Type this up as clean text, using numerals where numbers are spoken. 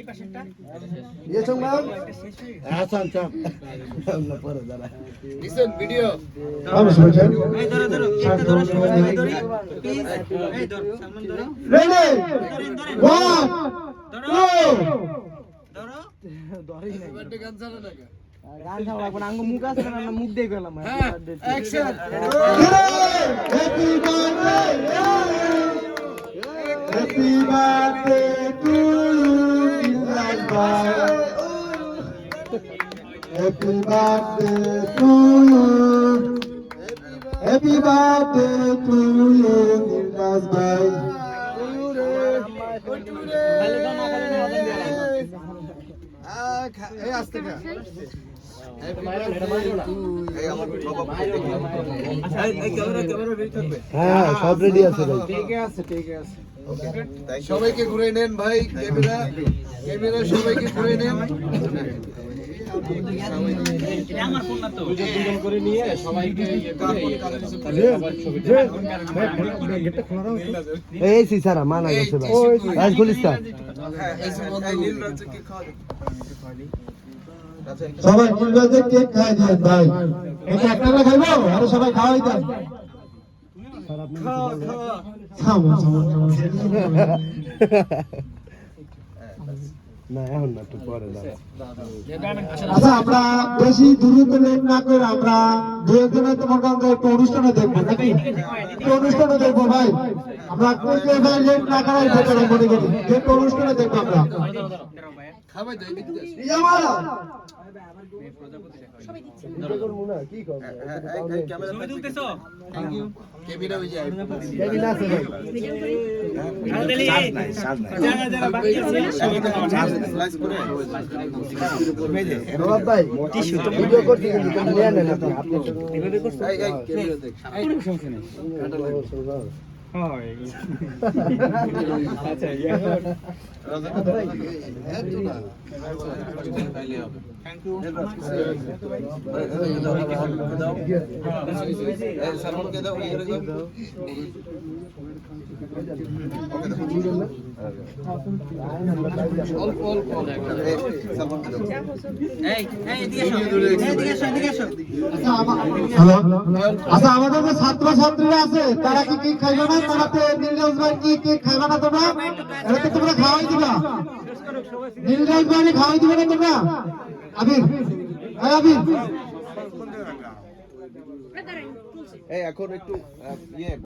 ये संगम आसान चाप ना पर जरा लिसन वीडियो हम समझें ए धरो एक धरो ए धरो प्लीज ए धरो सामान धरो रेडी 1 2 धरो बर्थडे गान चला ना गान छावा पण अंग मुख আছে না মুখ দিয়ে গেলাম action happy birthday to Happy birthday to you. Happy birthday to you, Nildas bhai. হ্যাঁ সব রেডি আছে ভাই ঠিক আছে সবাইকে ঘুরে নেন ভাই ক্যামেরা সবাইকে ঘুরে নেন এটা আমার ফোন না তো দুজন করে নিয়ে সবাইকে গেটটা খোলা দাও এই সিসারা মানা গেছে ভাই রাজ গুলিস্তান এই নীল রাজ্য কি খাওয়া সবাই নীল রাজ্য কেক খায় দেন ভাই এটা একটালা খাইবো আরে সবাই খাওয়াই দেন না এখন না একটু পরে আচ্ছা আমরা বেশি দূরত্ব লেট না করে আমরা দু একজনের তোমাকে আমরা একটু অনুষ্ঠানে দেখবো নাকি একটু অনুষ্ঠানে দেখবো ভাই আমরা কোথায় ভাই লেট না করাই ভেতরে মনে করি একটু অনুষ্ঠানে দেখবো আমরা খাবার যাই সবাই দিচ্ছে কি করব ক্যামেরা ছবি তুলতেছো থ্যাংক ইউ ক্যামেরা হয়ে যায় ক্যামেরা আছে ভাই চার্জ নাই যারা বাকি আছে চার্জ স্লাইস করে রবাব ভাই টিস্যু তো ভিডিও করতে কিন্তু নিয়ে নেন আপনি ভিডিও করছেন এই ক্যামেরা দেখ কোনো সমস্যা নেই হয় আচ্ছা ইয়া রাজা ভাই এত না থ্যাংক ইউ দাও সালমান কে দাও ইয়ে দাও অল্প সালমান কে দাও এই এদিকে এসো হ্যালো আচ্ছা আমাদের যে ছাত্র ছাত্রীরা আছে তারা কি কেক খাইবে না তারা তো নীলরাজ ভাই কি কেক খাইবে না তোমরা এটা তো তোমরা খাওয়াই দিবা নীলরাজ ভাই খাওয়াই দিবে না তোমরা আবির আবির এই এখন একটু ইয়ে